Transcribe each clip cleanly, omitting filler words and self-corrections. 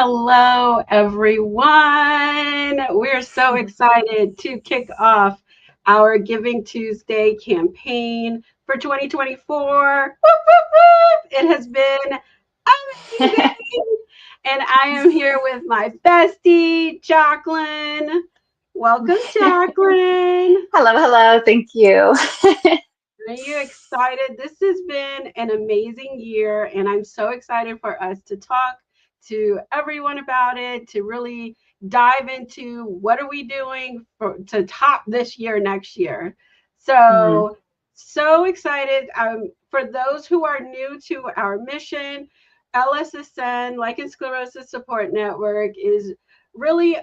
Hello, everyone. We're so excited to kick off our Giving Tuesday campaign for 2024. Woo, woo, woo. It has been amazing. And I am here with my bestie, Jaclyn. Welcome, Jaclyn. Hello. Thank you. Are you excited? This has been an amazing year, and I'm so excited for us to talk to everyone about it, to really dive into what are we doing to top this year next year. So excited. For those who are new to our mission, LSSN, Lichen Sclerosus Support Network, is really,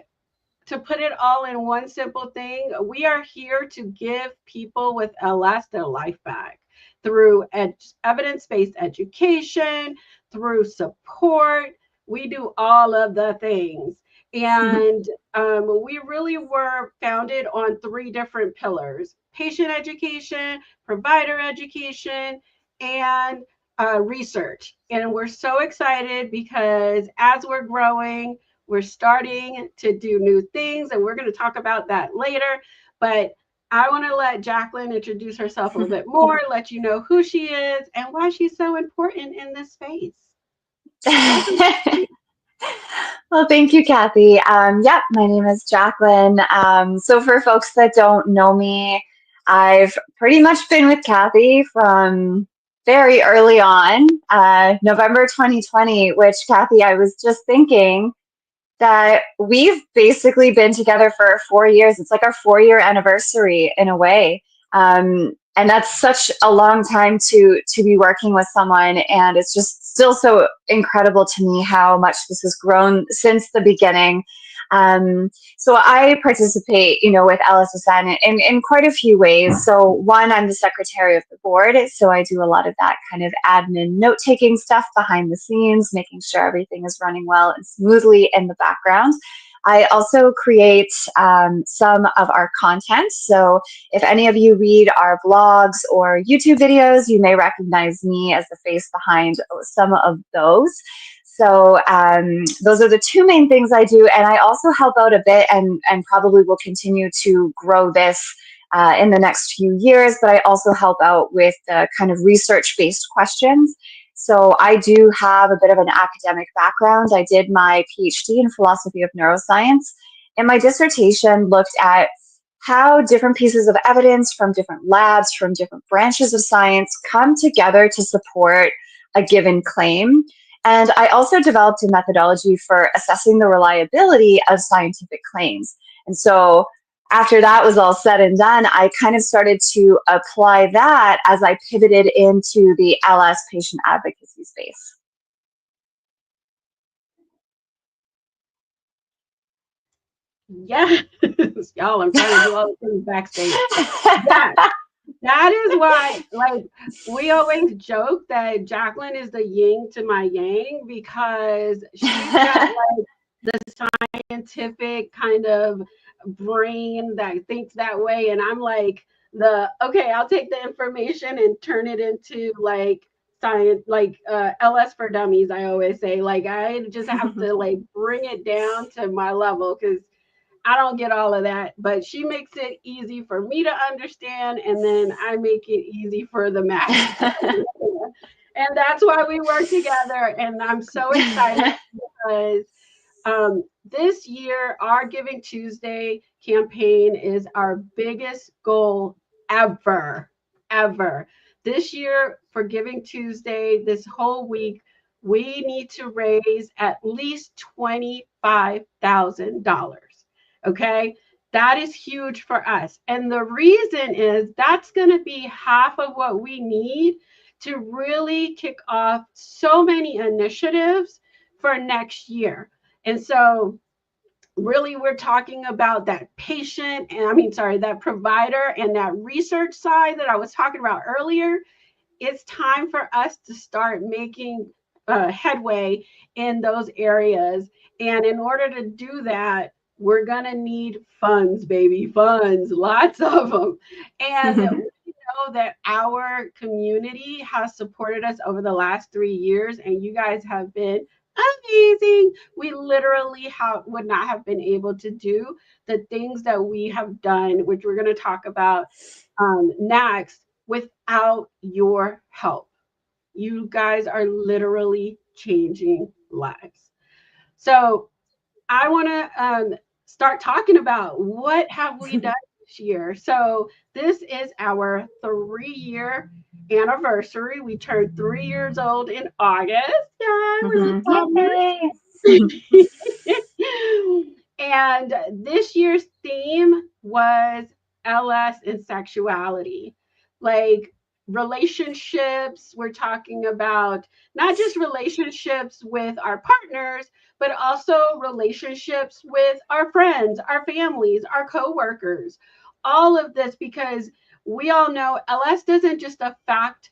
to put it all in one simple thing, we are here to give people with LS their life back through evidence-based education, through support. We do all of the things. And we really were founded on three different pillars: patient education, provider education, and research. And we're so excited because as we're growing, we're starting to do new things, and we're going to talk about that later. But I want to let Jaclyn introduce herself a little bit more, let you know who she is and why she's so important in this space. Well, thank you, Kathy. My name is Jaclyn. So for folks that don't know me, I've pretty much been with Kathy from very early on, November 2020, which, Kathy, I was just thinking that we've basically been together for 4 years. It's like our 4-year anniversary in a way. And that's such a long time to be working with someone. And it's just still so incredible to me how much this has grown since the beginning. So I participate, with LSSN in quite a few ways. So one, I'm the secretary of the board. So I do a lot of that kind of admin note-taking stuff behind the scenes, making sure everything is running well and smoothly in the background. I also create some of our content. So if any of you read our blogs or YouTube videos, you may recognize me as the face behind some of those. So those are the two main things I do. And I also help out a bit and probably will continue to grow this in the next few years. But I also help out with the kind of research-based questions. So I do have a bit of an academic background. I did my PhD in philosophy of neuroscience, and my dissertation looked at how different pieces of evidence from different labs, from different branches of science come together to support a given claim. And I also developed a methodology for assessing the reliability of scientific claims. And so after that was all said and done, I kind of started to apply that as I pivoted into the LS patient advocacy space. Yes, y'all, I'm trying to do all the things backstage. Yes. That is why, we always joke that Jaclyn is the yin to my yang, because she's got the scientific kind of brain that thinks that way, and I'm like okay, I'll take the information and turn it into science, LS for dummies. I always say, I just have to bring it down to my level, because I don't get all of that, but she makes it easy for me to understand, and then I make it easy for the math. And that's why we work together. And I'm so excited because this year, our Giving Tuesday campaign is our biggest goal ever. This year, for Giving Tuesday, this whole week, we need to raise at least $25,000. Okay, that is huge for us. And the reason is that's going to be half of what we need to really kick off so many initiatives for next year. And so really, we're talking about that that provider and that research side that I was talking about earlier. It's time for us to start making headway in those areas. And in order to do that, we're going to need funds, baby, funds, lots of them. And we know that our community has supported us over the last 3 years, and you guys have been Amazing. We literally would not have been able to do the things that we have done, which we're going to talk about next, without your help. You guys are literally changing lives. So I want to start talking about what have we done this year. So this is our 3-year anniversary. We turned 3 years old in August. Yeah, we're Mhm. little Yay! toddlers. And this year's theme was LS and sexuality. Like relationships, we're talking about not just relationships with our partners, but also relationships with our friends, our families, our coworkers. All of this because we all know LS doesn't just affect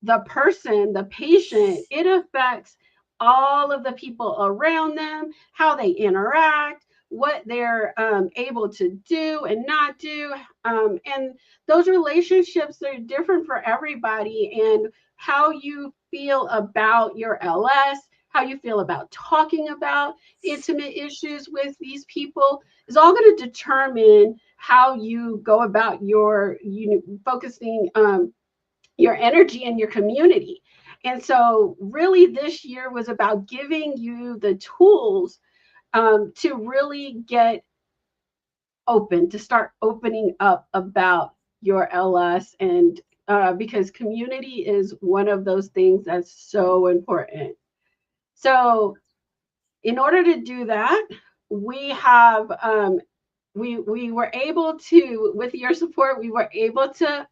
the person, the patient, it affects all of the people around them, how they interact, what they're able to do and not do. And those relationships are different for everybody, and how you feel about your LS, how you feel about talking about intimate issues with these people is all going to determine how you go about your focusing your energy in your community. And so, really, this year was about giving you the tools to really get open, to start opening up about your LS. And because community is one of those things that's so important. So, in order to do that, we have we were able to, with your support, we were able to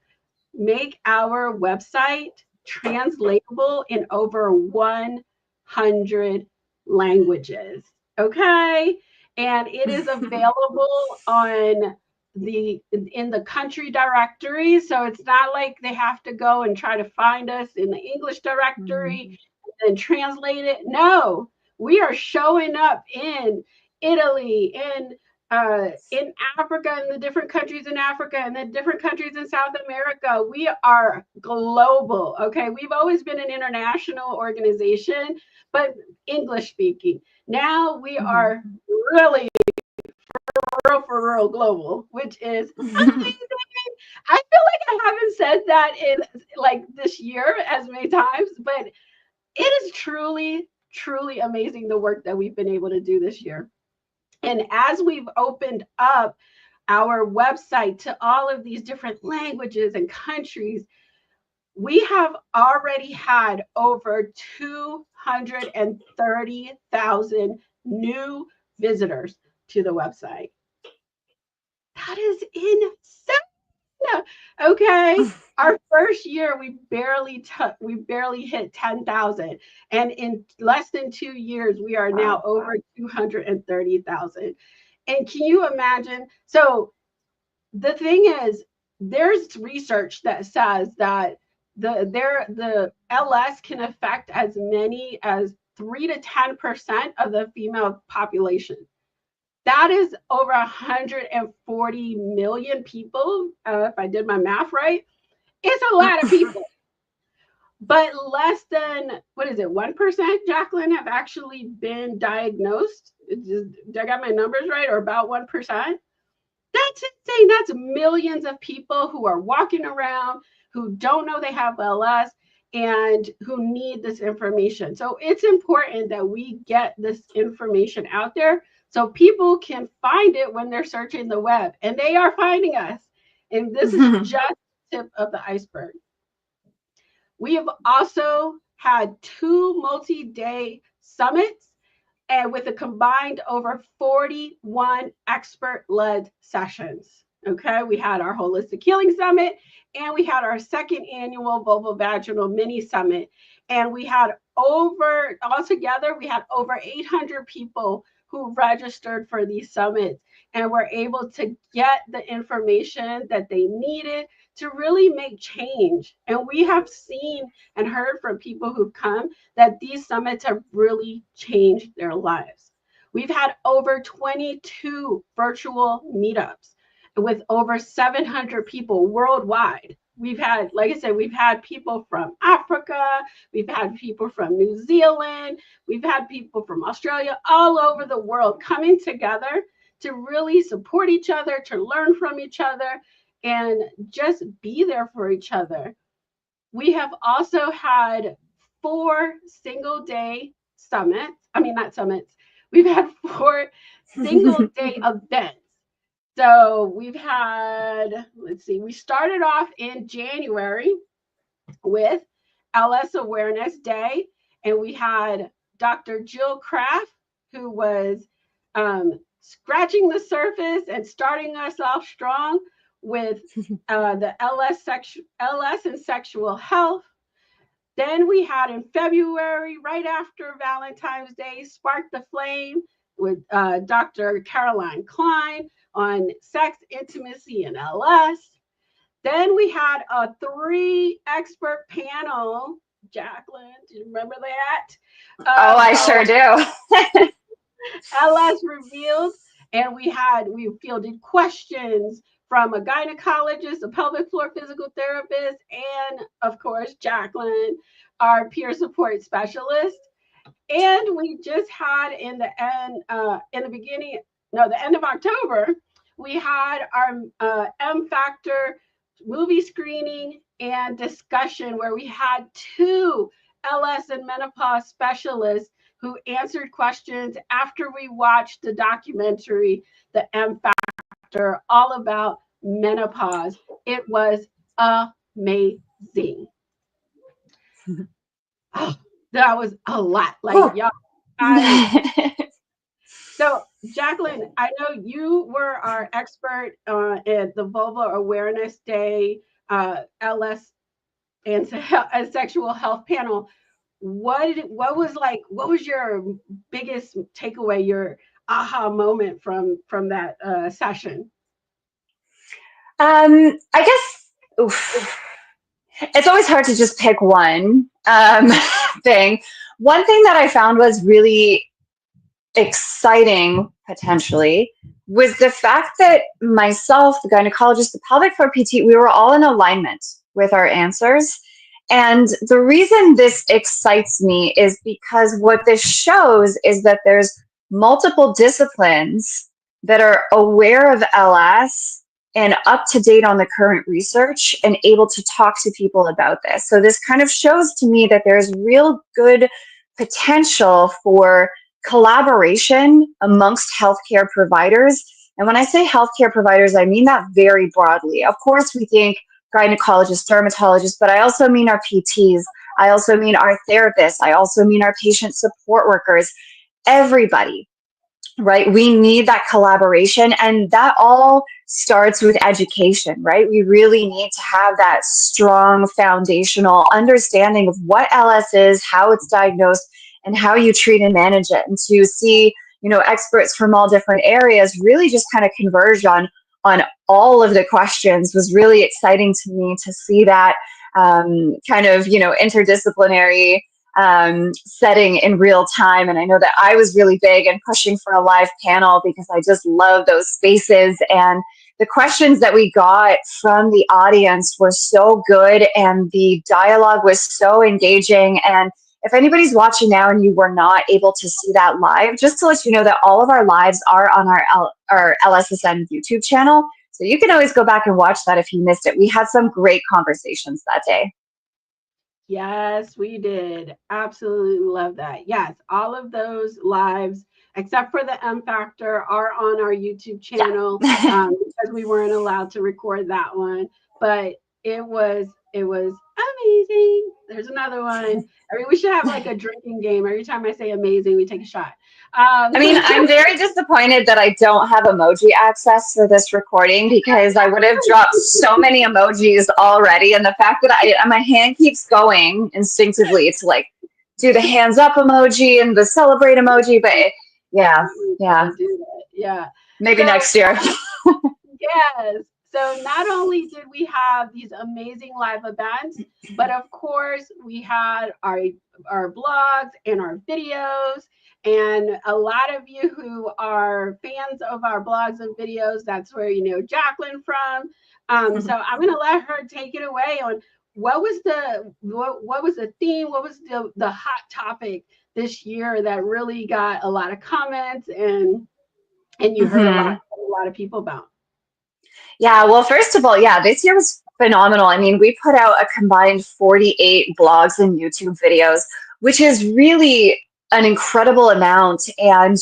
make our website translatable in over 100 languages. Okay. And it is available on in the country directory. So it's not like they have to go and try to find us in the English directory and translate it. No, we are showing up in Italy, in Africa, in the different countries in Africa, and the different countries in South America. We are global. Okay, we've always been an international organization, but English speaking. Now we are really for real global, which is amazing. I feel like I haven't said that in like this year as many times, but it is truly, truly amazing the work that we've been able to do this year. And as we've opened up our website to all of these different languages and countries, we have already had over 230,000 new visitors to the website. That is insane. Okay. Our first year, we barely hit 10,000, and in less than 2 years, we are now Wow. over 230,000. And can you imagine? So the thing is, there's research that says that the LS can affect as many as 3 to 10% of the female population. That is over 140 million people. If I did my math right, it's a lot of people. But less than, what is it, 1%, Jaclyn, have actually been diagnosed. Did I got my numbers right? Or about 1%? That's insane. That's millions of people who are walking around who don't know they have LS and who need this information. So it's important that we get this information out there so people can find it when they're searching the web, and they are finding us. And this is just the tip of the iceberg. We have also had 2 multi-day summits and with a combined over 41 expert-led sessions. Okay, we had our Holistic Healing Summit, and we had our second annual Vulvovaginal Mini Summit. And we had altogether, we had over 800 people who registered for these summits and were able to get the information that they needed to really make change. And we have seen and heard from people who've come that these summits have really changed their lives. We've had over 22 virtual meetups with over 700 people worldwide. we've had, like I said, we've had people from Africa, we've had people from New Zealand, we've had people from Australia, all over the world coming together to really support each other, to learn from each other, and just be there for each other. We have also had 4 single day summits. I mean, not summits. We've had 4 single day events. So we've had, let's see, we started off in January with LS Awareness Day, and we had Dr. Jill Kraft, who was scratching the surface and starting us off strong with the LS and sexual health. Then we had in February, right after Valentine's Day, Spark the Flame with Dr. Caroline Klein on sex, intimacy, and LS. Then we had a 3 expert panel. Jaclyn, do you remember that? Oh, I sure do. LS Revealed. And we fielded questions from a gynecologist, a pelvic floor physical therapist, and of course, Jaclyn, our peer support specialist. And we just had the end of October, we had our M Factor movie screening and discussion where we had 2 LS and menopause specialists who answered questions after we watched the documentary, The M Factor, all about menopause. It was amazing. Oh, that was a lot. Like, y'all, so, Jaclyn, I know you were our expert at the Vulva Awareness Day LS and sexual health panel. What was your biggest takeaway, your aha moment from that session? I guess oof, it's always hard to just pick one thing. One thing that I found was really exciting potentially was the fact that myself, the gynecologist, the pelvic floor PT, we were all in alignment with our answers. And the reason this excites me is because what this shows is that there's multiple disciplines that are aware of LS and up to date on the current research and able to talk to people about this. So this kind of shows to me that there's real good potential for collaboration amongst healthcare providers. And when I say healthcare providers, I mean that very broadly. Of course, we think gynecologists, dermatologists, but I also mean our PTs. I also mean our therapists. I also mean our patient support workers, everybody, right? We need that collaboration, and that all starts with education, right? We really need to have that strong foundational understanding of what LS is, how it's diagnosed, and how you treat and manage it. And to see, experts from all different areas really just kind of converge on all of the questions was really exciting to me to see that kind of, interdisciplinary setting in real time. And I know that I was really big and pushing for a live panel because I just love those spaces. And the questions that we got from the audience were so good and the dialogue was so engaging. And if anybody's watching now and you were not able to see that live, just to let you know that all of our lives are on our LSSN YouTube channel. So you can always go back and watch that if you missed it. We had some great conversations that day. Yes, we did. Absolutely love that. Yes, all of those lives, except for the M Factor, are on our YouTube channel because we weren't allowed to record that one. But it was amazing. There's another one. I mean, we should have like a drinking game. Every time I say amazing, we take a shot. I mean, I'm very disappointed that I don't have emoji access for this recording because I would have dropped so many emojis already. And the fact that my hand keeps going instinctively to like do the hands up emoji and the celebrate emoji. But yeah. Yeah. Maybe next year. Yes. So not only did we have these amazing live events, but of course we had our blogs and our videos. And a lot of you who are fans of our blogs and videos, that's where you know Jaclyn from. So I'm going to let her take it away on what was the theme, what was the hot topic this year that really got a lot of comments and you heard a lot of people about. Yeah, well, first of all, yeah, this year was phenomenal. I mean, we put out a combined 48 blogs and YouTube videos, which is really an incredible amount. And,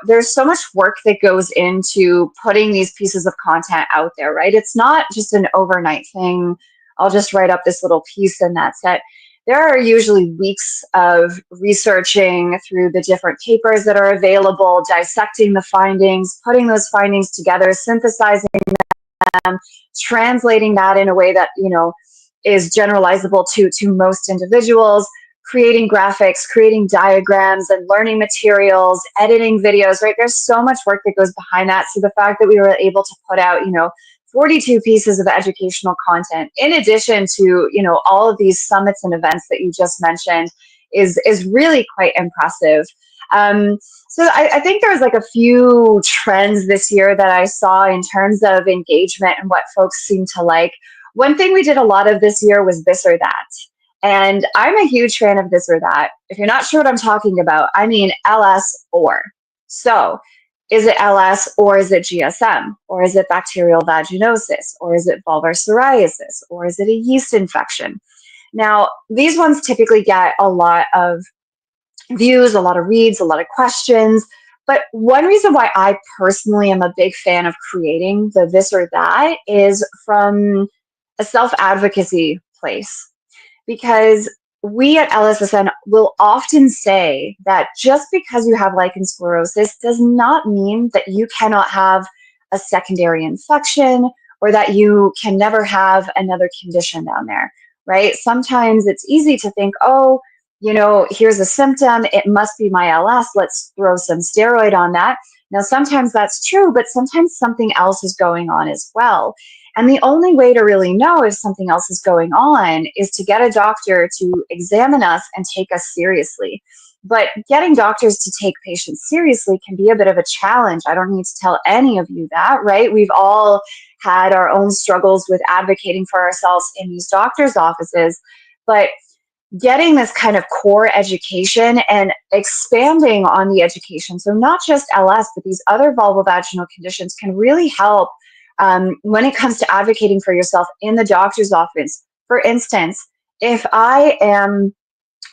there's so much work that goes into putting these pieces of content out there, right? It's not just an overnight thing. I'll just write up this little piece and that's it. There are usually weeks of researching through the different papers that are available, dissecting the findings, putting those findings together, synthesizing translating that in a way that is generalizable to most individuals, creating graphics, creating diagrams and learning materials, editing videos, right? There's so much work that goes behind that. So the fact that we were able to put out 42 pieces of educational content in addition to all of these summits and events that you just mentioned is really quite impressive. So I think there was like a few trends this year that I saw in terms of engagement and what folks seem to like. One thing we did a lot of this year was this or that. And I'm a huge fan of this or that. If you're not sure what I'm talking about, I mean LS or. So is it LS or is it GSM? Or is it bacterial vaginosis? Or is it vulvar psoriasis? Or is it a yeast infection? Now, these ones typically get a lot of views, a lot of reads, a lot of questions. But one reason why I personally am a big fan of creating the this or that is from a self-advocacy place. Because we at LSSN will often say that just because you have lichen sclerosus does not mean that you cannot have a secondary infection or that you can never have another condition down there, right? Sometimes it's easy to think, oh, here's a symptom. It must be my LS. Let's throw some steroid on that. Now, sometimes that's true, but sometimes something else is going on as well. And the only way to really know if something else is going on is to get a doctor to examine us and take us seriously. But getting doctors to take patients seriously can be a bit of a challenge. I don't need to tell any of you that, right? We've all had our own struggles with advocating for ourselves in these doctors' offices. But getting this kind of core education and expanding on the education, so not just LS, but these other vulvovaginal conditions can really help when it comes to advocating for yourself in the doctor's office. For instance, if I am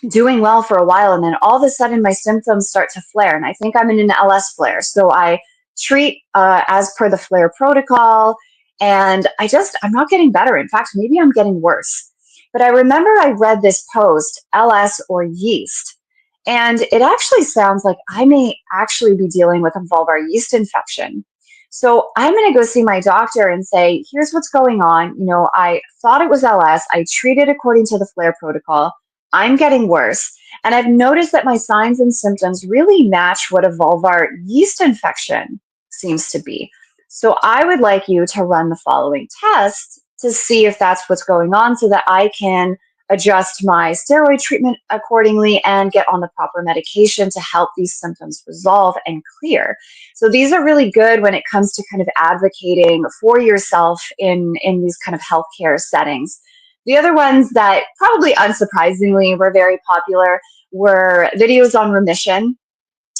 doing well for a while and then all of a sudden my symptoms start to flare and I think I'm in an LS flare, so I treat as per the flare protocol and I'm not getting better. In fact, maybe I'm getting worse. But I remember I read this post, LS or yeast, and it actually sounds like I may actually be dealing with a vulvar yeast infection. So I'm going to go see my doctor and say, here's what's going on. I thought it was LS. I treated according to the flare protocol. I'm getting worse. And I've noticed that my signs and symptoms really match what a vulvar yeast infection seems to be. So I would like you to run the following test to see if that's what's going on so that I can adjust my steroid treatment accordingly and get on the proper medication to help these symptoms resolve and clear. So these are really good when it comes to kind of advocating for yourself in these kind of healthcare settings. The other ones that probably unsurprisingly were very popular were videos on remission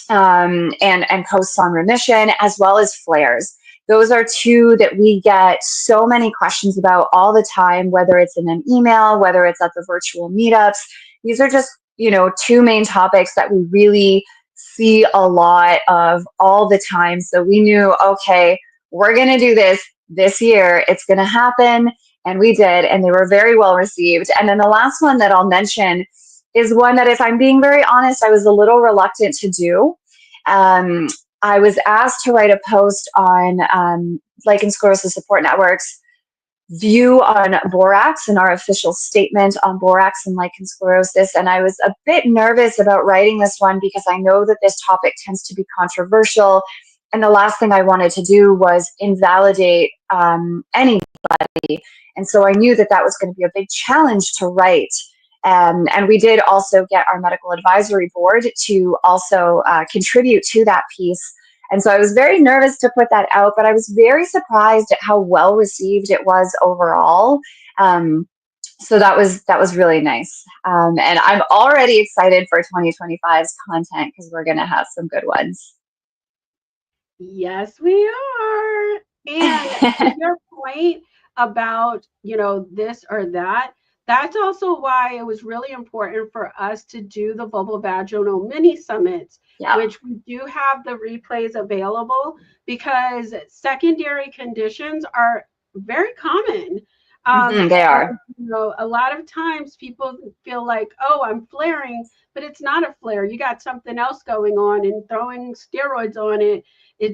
and posts on remission, as well as flares. Those are two that we get so many questions about all the time, whether it's in an email, whether it's at the virtual meetups. These are just, two main topics that we really see a lot of all the time. So we knew, okay, we're going to do this year. It's going to happen. And we did. And they were very well received. And then the last one that I'll mention is one that, if I'm being very honest, I was a little reluctant to do. I was asked to write a post on Lichen Sclerosus Support Network's view on borax and our official statement on borax and lichen sclerosus. And I was a bit nervous about writing this one because I know that this topic tends to be controversial. And the last thing I wanted to do was invalidate anybody. And so I knew that that was going to be a big challenge to write. And we did also get our medical advisory board to also contribute to that piece. And so I was very nervous to put that out, but I was very surprised at how well received it was overall. So that was really nice. And I'm already excited for 2025's content because we're going to have some good ones. Yes, we are. And to your point about, this or that, that's also why it was really important for us to do the vulvovaginal mini summits, Yeah. which we do have the replays available because secondary conditions are very common. They And, are. a lot of times people feel like, oh, I'm flaring, but it's not a flare. You got something else going on, and throwing steroids on it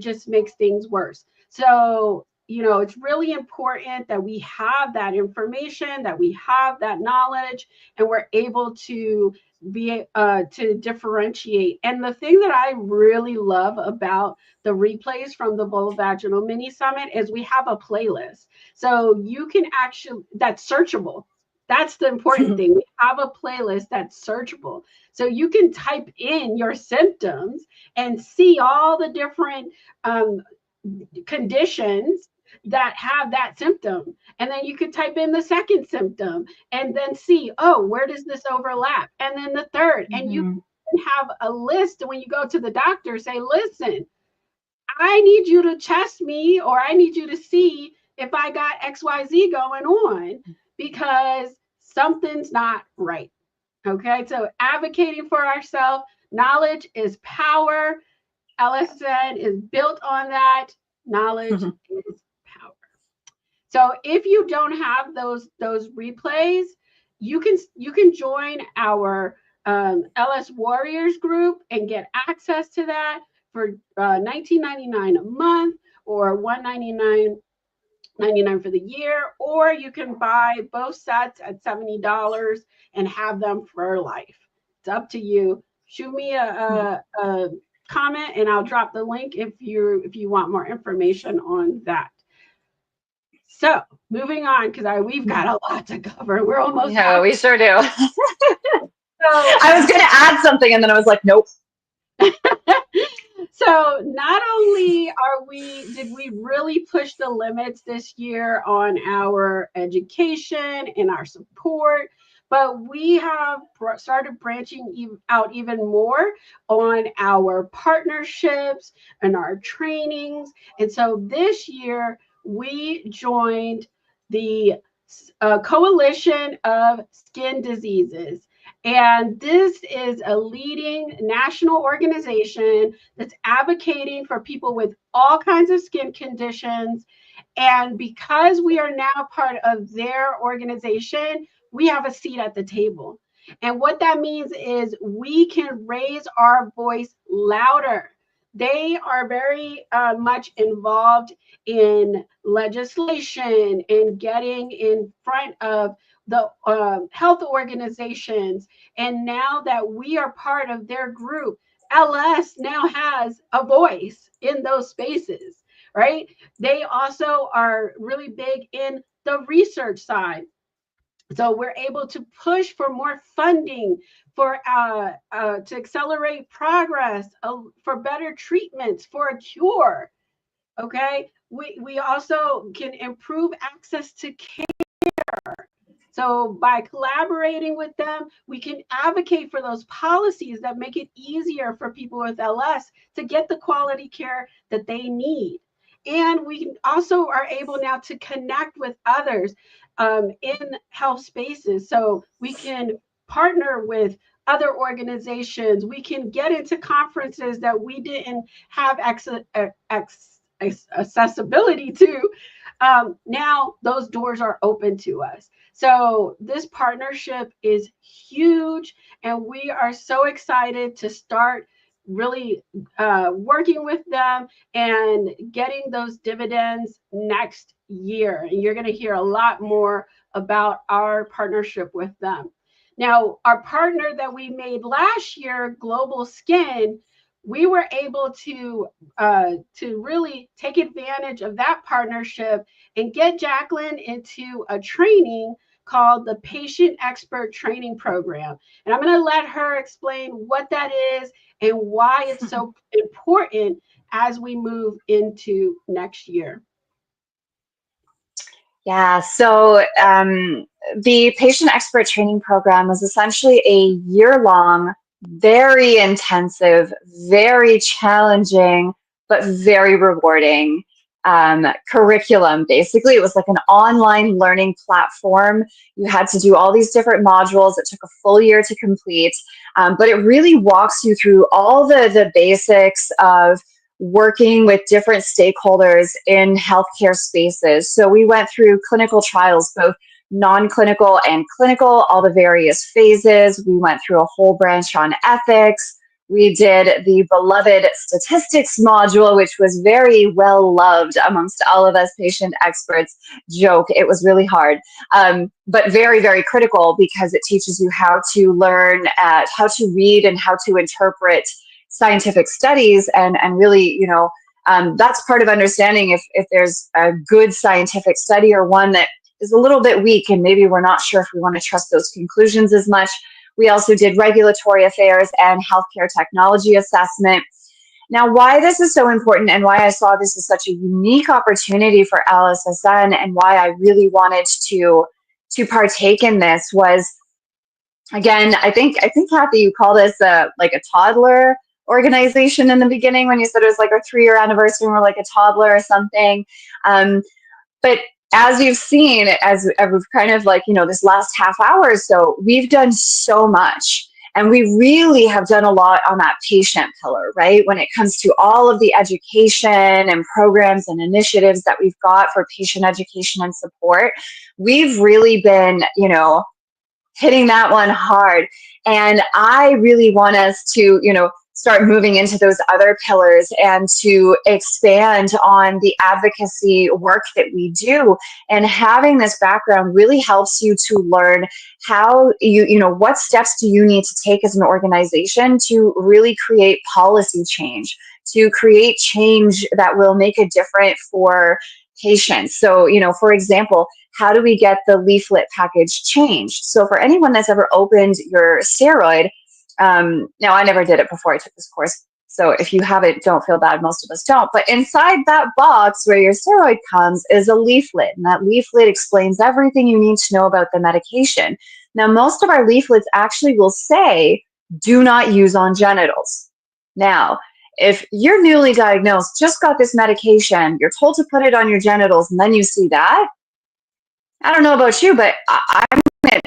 just makes things worse. So, it's really important that we have that information, that we have that knowledge, and we're able to be to differentiate. And the thing that I really love about the replays from the vulvovaginal mini summit is we have a playlist. So you can actually, that's searchable. That's the important thing. We have a playlist that's searchable. So you can type in your symptoms and see all the different um, conditions that have that symptom. And then you could type in the second symptom and then see, oh, where does this overlap? And then the third. And you can have a list when you go to the doctor, say, listen, I need you to test me, or I need you to see if I got XYZ going on because something's not right. Okay. So advocating for ourselves, knowledge is power. LSSN is built on that. Knowledge is power. So if you don't have those replays, you can join our LS Warriors group and get access to that for $19.99 a month or $199.99 for the year, or you can buy both sets at $70 and have them for life. It's up to you. Shoot me a comment and I'll drop the link if you want more information on that. So moving on, because we've got a lot to cover. We're almost Yeah, we sure do. so I was going to add something and then I was like, nope. so not only did we really push the limits this year on our education and our support, but we have started branching out even more on our partnerships and our trainings. And so this year we joined the Coalition of Skin Diseases. And this is a leading national organization that's advocating for people with all kinds of skin conditions. And because we are now part of their organization, we have a seat at the table. And what that means is we can raise our voice louder. They are very much involved in legislation and getting in front of the health organizations. And now that we are part of their group, LS now has a voice in those spaces, right? They also are really big in the research side. So we're able to push for more funding for to accelerate progress, for better treatments, for a cure. Okay, we also can improve access to care. So by collaborating with them, we can advocate for those policies that make it easier for people with LS to get the quality care that they need. And we also are able now to connect with others in health spaces. So we can partner with other organizations. We can get into conferences that we didn't have accessibility to. Now those doors are open to us. So this partnership is huge, and we are so excited to start really working with them and getting those dividends next year. And you're going to hear a lot more about our partnership with them. Now, our partner that we made last year, Global Skin, we were able to really take advantage of that partnership and get Jaclyn into a training called the Patient Expert Training Program. And I'm going to let her explain what that is and why it's so important as we move into next year. Yeah, so the Patient Expert Training Program is essentially a year-long, very intensive, very challenging, but very rewarding curriculum. Basically, it was like an online learning platform. You had to do all these different modules. It took a full year to complete, but it really walks you through all the basics of working with different stakeholders in healthcare spaces. So we went through clinical trials, both non-clinical and clinical, all the various phases. We went through a whole branch on ethics. We did the beloved statistics module, which was very well loved amongst all of us patient experts. Joke, it was really hard, but very, very critical because it teaches you how to learn, how to read and how to interpret scientific studies, and really, that's part of understanding if there's a good scientific study or one that is a little bit weak and maybe we're not sure if we want to trust those conclusions as much. We also did regulatory affairs and healthcare technology assessment. Now, why this is so important and why I saw this as such a unique opportunity for LSSN and why I really wanted to partake in this was, again, I think Kathy, you called us like a toddler organization in the beginning when you said it was like our 3-year anniversary and we're like a toddler or something. But as you've seen, as we've kind of like, this last half hour or so, we've done so much. And we really have done a lot on that patient pillar, right? When it comes to all of the education and programs and initiatives that we've got for patient education and support, we've really been, hitting that one hard. And I really want us to, start moving into those other pillars and to expand on the advocacy work that we do. And having this background really helps you to learn how what steps do you need to take as an organization to really create policy change, to create change that will make a difference for patients. So, for example, how do we get the leaflet package changed? So for anyone that's ever opened your steroid, now I never did it before I took this course, so if you haven't, don't feel bad, most of us don't, but inside that box where your steroid comes is a leaflet, and that leaflet explains everything you need to know about the medication. Now, most of our leaflets actually will say, do not use on genitals. Now, if you're newly diagnosed, just got this medication, you're told to put it on your genitals, and then you see that, I don't know about you, but I'm at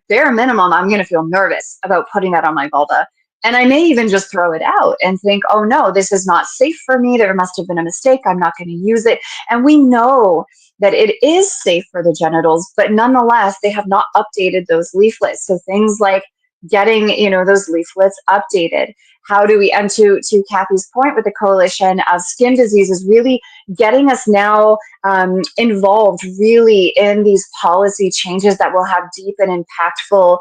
bare minimum, I'm going to feel nervous about putting that on my vulva. And I may even just throw it out and think, oh no, this is not safe for me. There must have been a mistake. I'm not going to use it. And we know that it is safe for the genitals, but nonetheless, they have not updated those leaflets. So things like getting, those leaflets updated. How do we, and to Kathy's point with the Coalition of Skin Diseases, really getting us now involved really in these policy changes that will have deep and impactful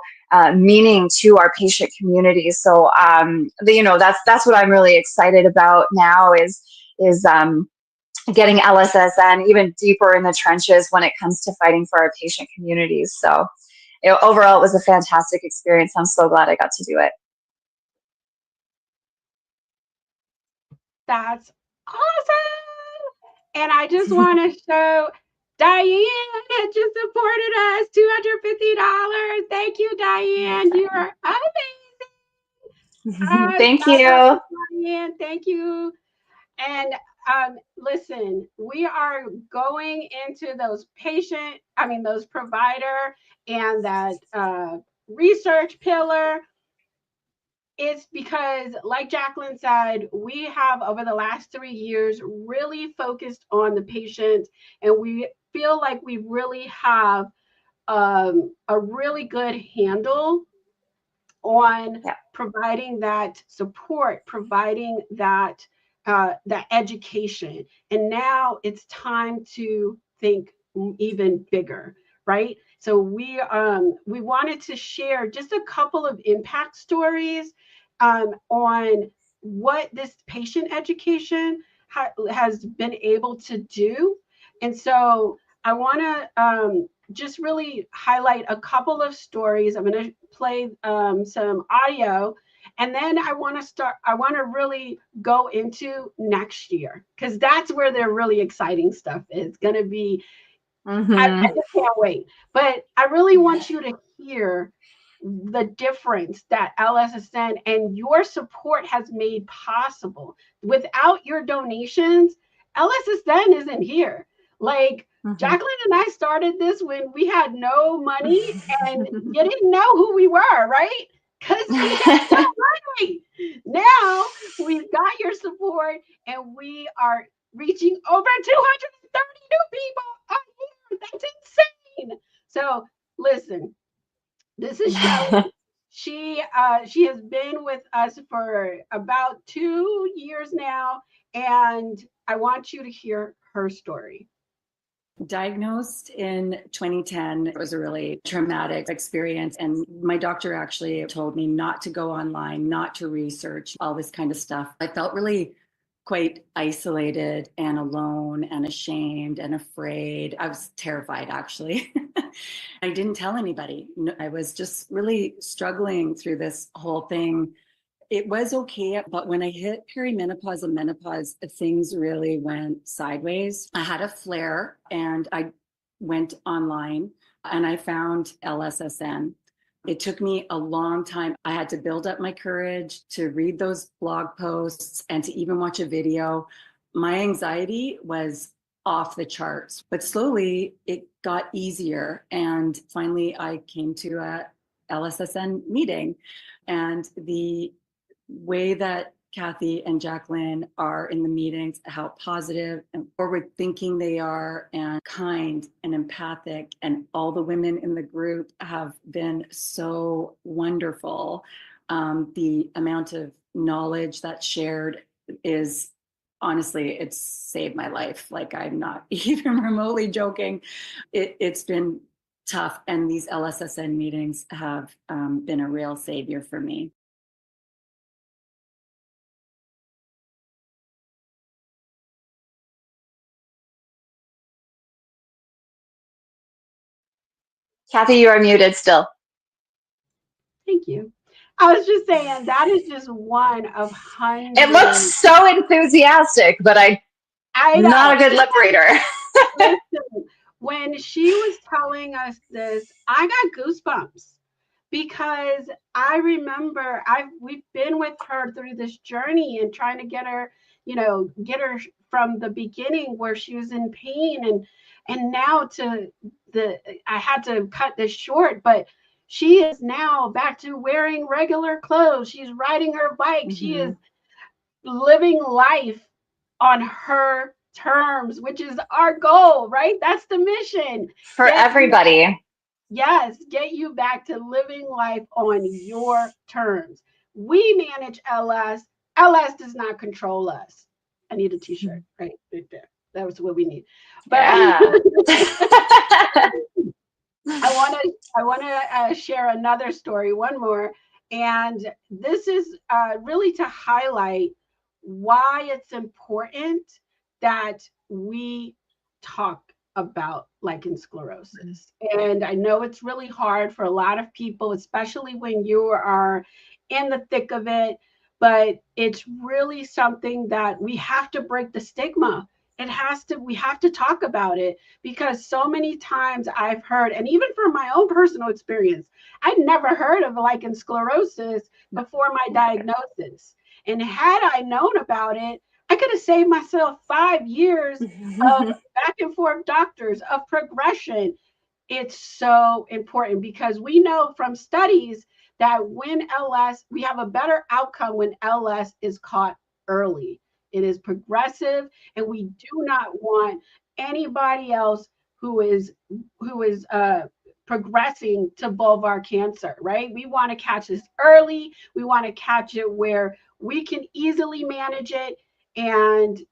meaning to our patient community. So, that's what I'm really excited about now is getting LSSN even deeper in the trenches when it comes to fighting for our patient communities. So, overall, it was a fantastic experience. I'm so glad I got to do it. That's awesome. And I just want to show Diane had just supported us $250. Thank you, Diane. You are amazing. Thank Shout out you. to Diane. Thank you. And listen, we are going into those those provider and that research pillar. It's because, like Jaclyn said, we have over the last 3 years really focused on the patient, and we feel like we really have a really good handle on Yeah. providing that support, providing that that education. And now it's time to think even bigger, right? So we wanted to share just a couple of impact stories on what this patient education has been able to do. And so I want to just really highlight a couple of stories. I'm going to play some audio, and then I want to really go into next year because that's where the really exciting stuff is going to be. I just can't wait. But I really want you to hear the difference that LSSN and your support has made possible. Without your donations, LSSN isn't here. Like Jaclyn and I started this when we had no money and you didn't know who we were, right? Because we had no money. Now we've got your support and we are reaching over 230 new people a year. That's insane. So listen, this is Shelly. She has been with us for about 2 years now, and I want you to hear her story. Diagnosed in 2010. It was a really traumatic experience. And my doctor actually told me not to go online, not to research all this kind of stuff. I felt really quite isolated and alone and ashamed and afraid. I was terrified, actually. I didn't tell anybody. I was just really struggling through this whole thing. It was okay, but when I hit perimenopause and menopause, things really went sideways. I had a flare and I went online and I found LSSN. It took me a long time. I had to build up my courage to read those blog posts and to even watch a video. My anxiety was off the charts, but slowly it got easier. And finally, I came to a LSSN meeting, and the way that Kathy and Jaclyn are in the meetings, how positive and forward thinking they are, and kind and empathic. And all the women in the group have been so wonderful. The amount of knowledge that's shared is honestly, it's saved my life. Like, I'm not even remotely joking. It's been tough. And these LSSN meetings have been a real savior for me. Kathy, you are muted still. Thank you. I was just saying that is just one of hundreds. It looks so enthusiastic, but I'm not a good lip reader. Listen, when she was telling us this, I got goosebumps because I remember we've been with her through this journey and trying to get her, get her from the beginning where she was in pain and now to I had to cut this short, but she is now back to wearing regular clothes. She's riding her bike. She is living life on her terms, which is our goal, right? That's the mission. For everybody. Yes, get you back to living life on your terms. We manage LS. LS does not control us. I need a t-shirt right there. That was what we need. But yeah. I want to share another story, one more, and this is really to highlight why it's important that we talk about lichen sclerosus. And I know it's really hard for a lot of people, especially when you are in the thick of it, but it's really something that we have to break the stigma. We have to talk about it because so many times I've heard, and even from my own personal experience, I'd never heard of lichen sclerosus before my diagnosis. And had I known about it, I could have saved myself 5 years of back and forth doctors, of progression. It's so important because we know from studies that when we have a better outcome when LS is caught early. It is progressive, and we do not want anybody else who is progressing to vulvar cancer, right? We want to catch this early. We want to catch it where we can easily manage it. And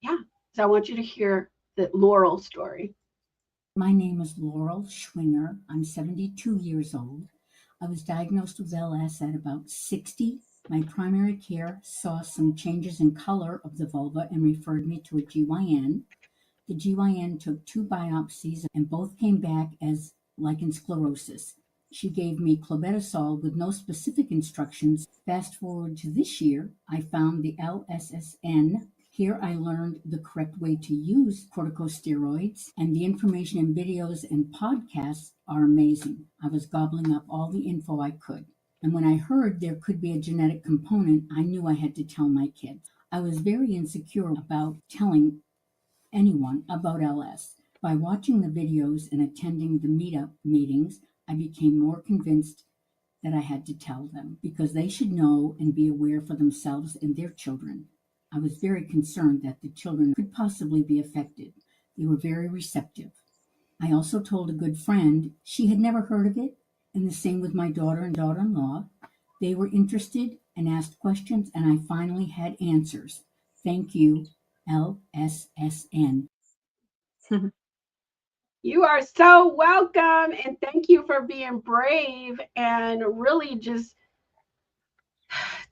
yeah, so I want you to hear the Laurel story. My name is Laurel Schwinger. I'm 72 years old. I was diagnosed with LS at about 60. My primary care saw some changes in color of the vulva and referred me to a GYN. The GYN took 2 biopsies and both came back as lichen sclerosus. She gave me clobetasol with no specific instructions. Fast forward to this year, I found the LSSN. Here I learned the correct way to use corticosteroids, and the information in videos and podcasts are amazing. I was gobbling up all the info I could. And when I heard there could be a genetic component, I knew I had to tell my kids. I was very insecure about telling anyone about LS. By watching the videos and attending the meetup meetings, I became more convinced that I had to tell them because they should know and be aware for themselves and their children. I was very concerned that the children could possibly be affected. They were very receptive. I also told a good friend. She had never heard of it, and the same with my daughter and daughter-in-law. They were interested and asked questions, and I finally had answers. Thank you, LSSN. You are so welcome, and thank you for being brave and really just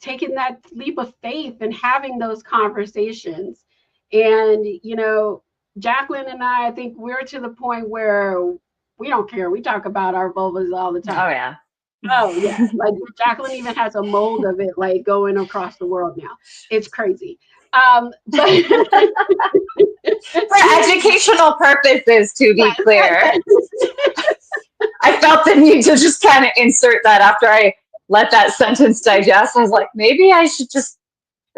taking that leap of faith and having those conversations. And, you know, Jaclyn and I think we're to the point where we don't care. We talk about our vulvas all the time. Oh, yeah. Oh, yeah. Like Jaclyn even has a mold of it, like going across the world now. It's crazy. But for educational purposes, to be clear. I felt the need to just kind of insert that after I let that sentence digest. I was like, maybe I should just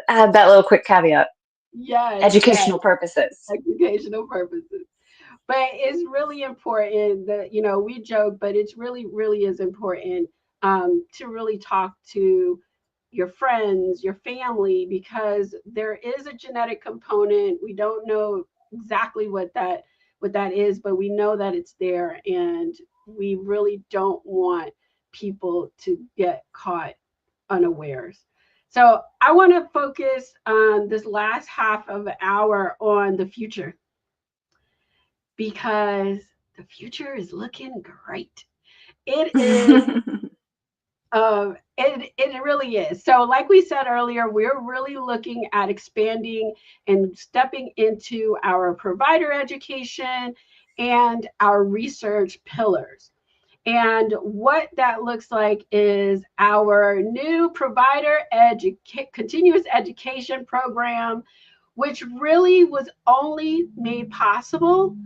add that little quick caveat. Yes. Educational purposes. Educational purposes. But it's really important that, you know, we joke, but it's really, really is important to really talk to your friends, your family, because there is a genetic component. We don't know exactly what that is, but we know that it's there, and we really don't want people to get caught unawares. So I want to focus on this last half of an hour on the future, because the future is looking great. It is it really is. So, like we said earlier, we're really looking at expanding and stepping into our provider education and our research pillars. And what that looks like is our new provider continuous education program, which really was only made possible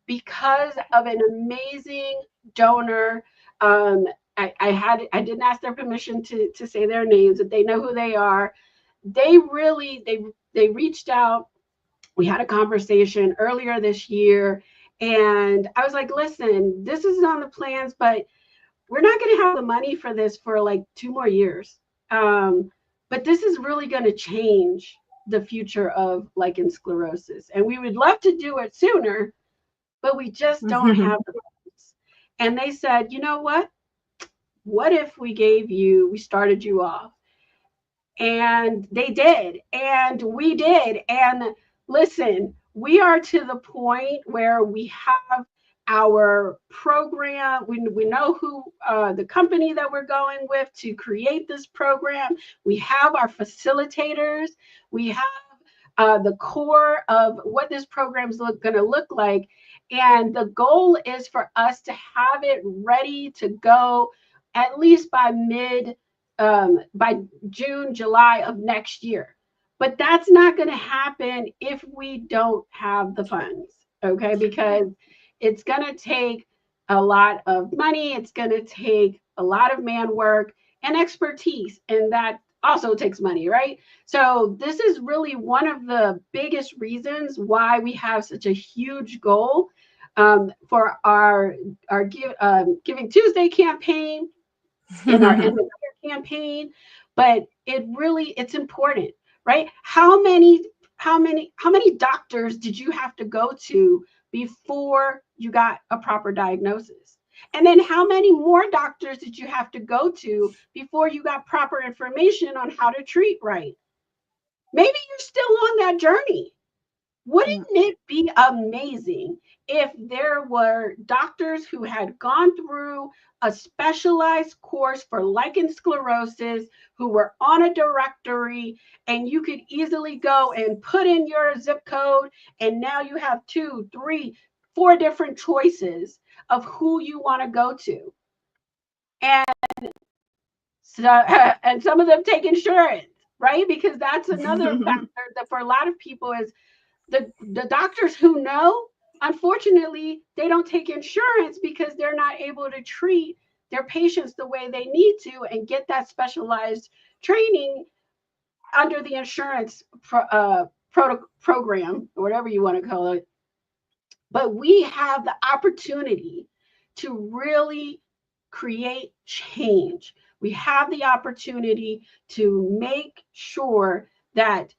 because of an amazing donor. I didn't ask their permission to say their names, but they know who they are. They really they reached out. We had a conversation earlier this year, and I was like, listen, this is on the plans, but we're not going to have the money for this for like 2 more years. But this is really going to change the future of lichen sclerosus, and we would love to do it sooner, but we just don't have the funds. And they said, you know what if we started you off? And they did, and we did. And listen, we are to the point where we have our program. We know who the company that we're going with to create this program. We have our facilitators. We have the core of what this program is going to look like. And the goal is for us to have it ready to go at least by by June, July of next year. But that's not going to happen if we don't have the funds, okay? Because it's going to take a lot of money. It's going to take a lot of man work and expertise, and that also takes money, right? So this is really one of the biggest reasons why we have such a huge goal for our Giving Tuesday campaign and our end of year campaign. But it's important, right? How many doctors did you have to go to before you got a proper diagnosis? And then how many more doctors did you have to go to before you got proper information on how to treat right? Maybe you're still on that journey. Wouldn't it be amazing if there were doctors who had gone through a specialized course for lichen sclerosis, who were on a directory, and you could easily go and put in your zip code, and now you have 2, 3, 4 different choices of who you want to go to. And so, and some of them take insurance, right? Because that's another factor that for a lot of people is the doctors who know, unfortunately, they don't take insurance because they're not able to treat their patients the way they need to and get that specialized training under the insurance program, or whatever you want to call it. But we have the opportunity to really create change. We have the opportunity to make sure that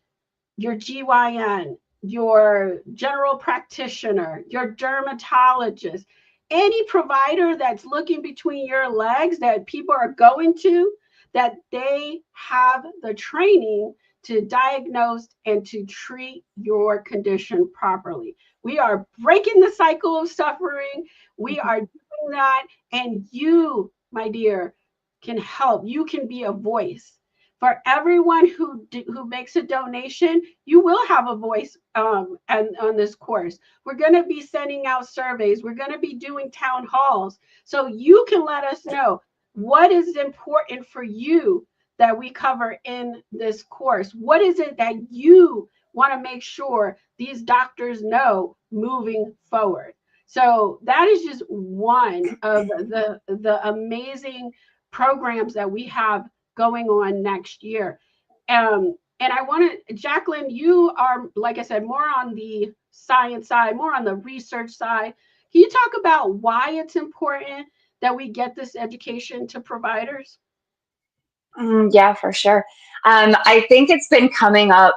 your GYN, your general practitioner, your dermatologist, any provider that's looking between your legs that people are going to, that they have the training to diagnose and to treat your condition properly. We are breaking the cycle of suffering. We are doing that. And you, my dear, can help. You can be a voice. For everyone who makes a donation, you will have a voice and on this course. We're going to be sending out surveys. We're going to be doing town halls. So you can let us know what is important for you that we cover in this course. What is it that you want to make sure these doctors know moving forward? So that is just one of the amazing programs that we have going on next year. And I want to, Jaclyn, you are, like I said, more on the science side, more on the research side. Can you talk about why it's important that we get this education to providers? Yeah, for sure. I think it's been coming up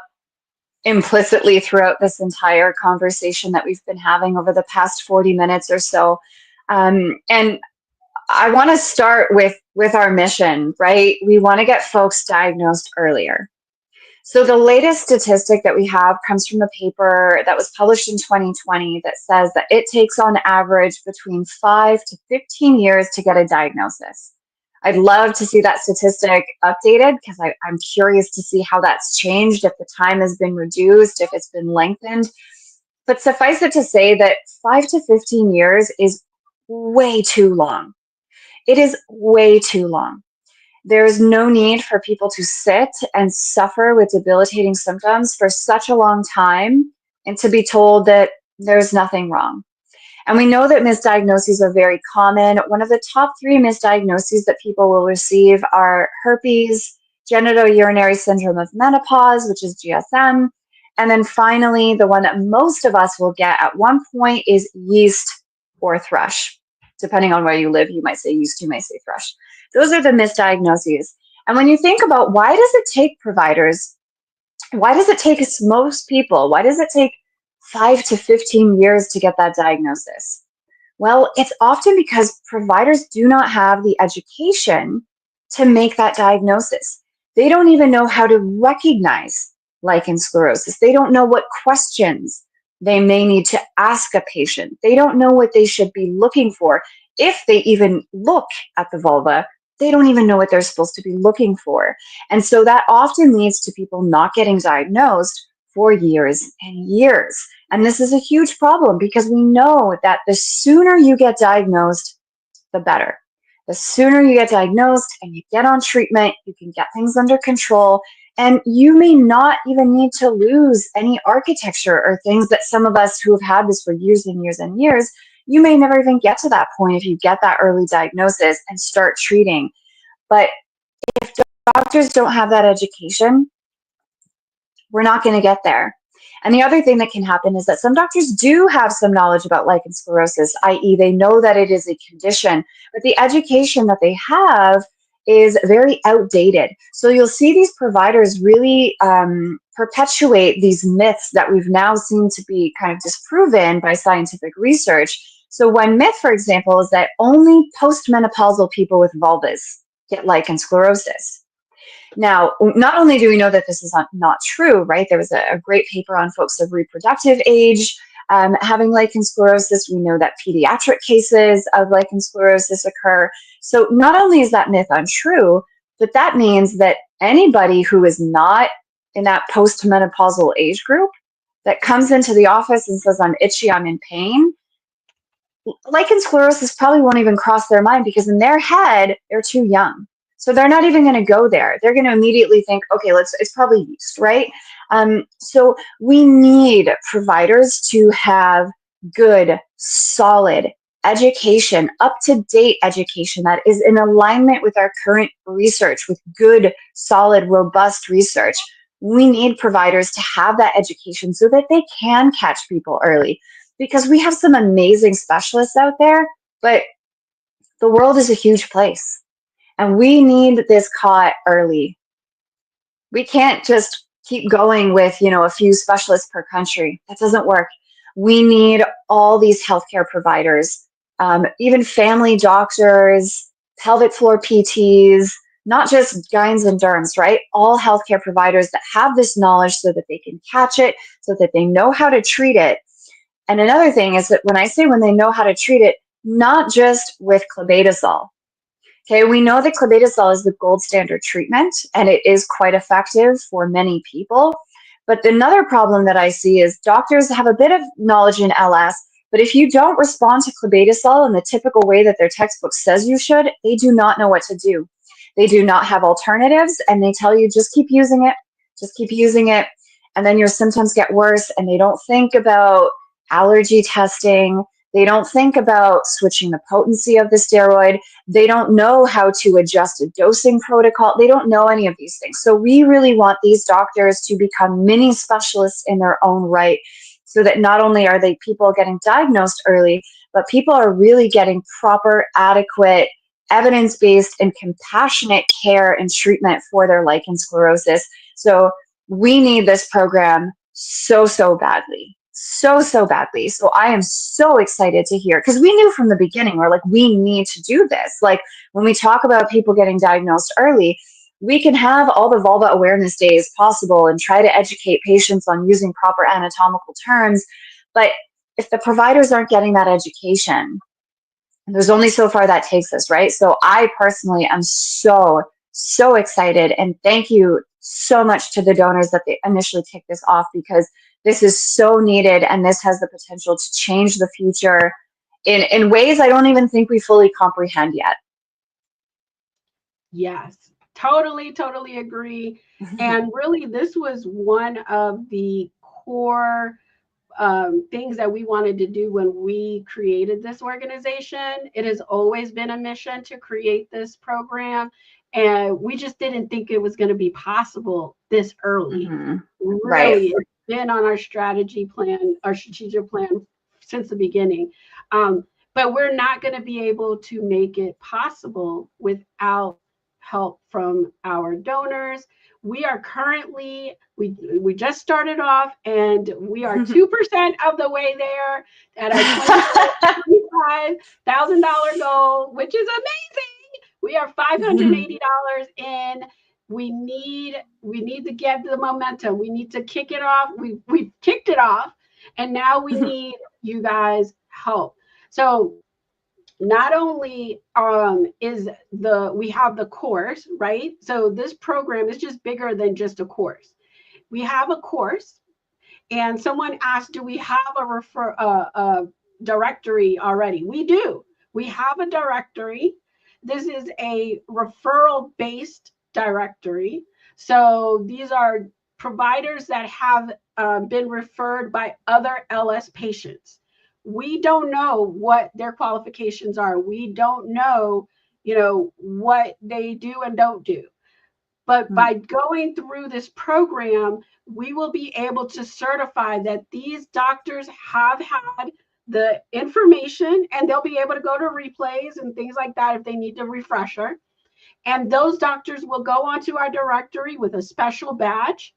implicitly throughout this entire conversation that we've been having over the past 40 minutes or so. And I want to start with our mission, right? We want to get folks diagnosed earlier. So the latest statistic that we have comes from a paper that was published in 2020 that says that it takes on average between 5 to 15 years to get a diagnosis. I'd love to see that statistic updated because I'm curious to see how that's changed, if the time has been reduced, if it's been lengthened. But suffice it to say that 5 to 15 years is way too long. It is way too long. There is no need for people to sit and suffer with debilitating symptoms for such a long time and to be told that there's nothing wrong. And we know that misdiagnoses are very common. One of the top 3 misdiagnoses that people will receive are herpes, genitourinary syndrome of menopause, which is GSM, and then finally, the one that most of us will get at one point is yeast or thrush. Depending on where you live, you might say yeast, you might say thrush. Those are the misdiagnoses. And when you think about why does it take providers, why does it take most people, why does it take 5 to 15 years to get that diagnosis? Well, it's often because providers do not have the education to make that diagnosis. They don't even know how to recognize lichen sclerosus. They don't know what questions they may need to ask a patient. They don't know what they should be looking for. If they even look at the vulva, they don't even know what they're supposed to be looking for. And so that often leads to people not getting diagnosed for years and years. And this is a huge problem because we know that the sooner you get diagnosed, the better. The sooner you get diagnosed and you get on treatment, you can get things under control. And you may not even need to lose any architecture or things that some of us who have had this for years and years and years, you may never even get to that point if you get that early diagnosis and start treating. But if doctors don't have that education, we're not going to get there. And the other thing that can happen is that some doctors do have some knowledge about lichen sclerosus, i.e. they know that it is a condition, but the education that they have is very outdated. So you'll see these providers really perpetuate these myths that we've now seen to be kind of disproven by scientific research. So one myth, for example, is that only postmenopausal people with vulvas get lichen sclerosus. Now, not only do we know that this is not true, right? There was a great paper on folks of reproductive age having lichen sclerosus. We know that pediatric cases of lichen sclerosus occur. So not only is that myth untrue, but that means that anybody who is not in that postmenopausal age group that comes into the office and says, I'm itchy, I'm in pain, lichen sclerosus probably won't even cross their mind because in their head, they're too young. So they're not even going to go there. They're going to immediately think, okay, it's probably yeast, right? So we need providers to have good, solid education, up-to-date education that is in alignment with our current research, with good, solid, robust research. We need providers to have that education so that they can catch people early, because we have some amazing specialists out there, but the world is a huge place and we need this caught early. We can't just keep going with, a few specialists per country. That doesn't work. We need all these healthcare providers, even family doctors, pelvic floor PTs, not just gyns and derms, right? All healthcare providers that have this knowledge so that they can catch it, so that they know how to treat it. And another thing is that when they know how to treat it, not just with clobetasol. Okay, we know that clobetasol is the gold standard treatment, and it is quite effective for many people. But another problem that I see is doctors have a bit of knowledge in LS, but if you don't respond to clobetasol in the typical way that their textbook says you should, they do not know what to do. They do not have alternatives, and they tell you just keep using it, just keep using it, and then your symptoms get worse, and they don't think about allergy testing. They don't think about switching the potency of the steroid. They don't know how to adjust a dosing protocol. They don't know any of these things. So we really want these doctors to become mini specialists in their own right, so that not only are they people getting diagnosed early, but people are really getting proper, adequate, evidence-based, and compassionate care and treatment for their lichen sclerosus. So we need this program so badly. So badly. So I am so excited to hear, because we knew from the beginning, we're like, we need to do this. Like when we talk about people getting diagnosed early, we can have all the vulva awareness days possible and try to educate patients on using proper anatomical terms. But if the providers aren't getting that education, there's only so far that takes us, right? So I personally am so excited, and thank you so much to the donors that they initially kicked this off, because this is so needed, and this has the potential to change the future in ways I don't even think we fully comprehend yet. Yes, totally agree. And really, this was one of the core things that we wanted to do when we created this organization. It has always been a mission to create this program, and we just didn't think it was going to be possible this early. Right. Really, it's been on our strategic plan since the beginning. But we're not going to be able to make it possible without help from our donors. We are currently, we just started off, and we are 2% of the way there at our $25,000 goal, which is amazing. We are $580 in. We need to get the momentum. We need to kick it off. We've kicked it off, and now we need you guys' help. So not only we have the course, right? So this program is just bigger than just a course. We have a course, and someone asked, do we have a directory already? We do. We have a directory. This is a referral-based directory. So these are providers that have been referred by other LS patients. We don't know what their qualifications are. We don't know, what they do and don't do. But by going through this program, we will be able to certify that these doctors have had the information, and they'll be able to go to replays and things like that if they need a refresher. And those doctors will go onto our directory with a special badge,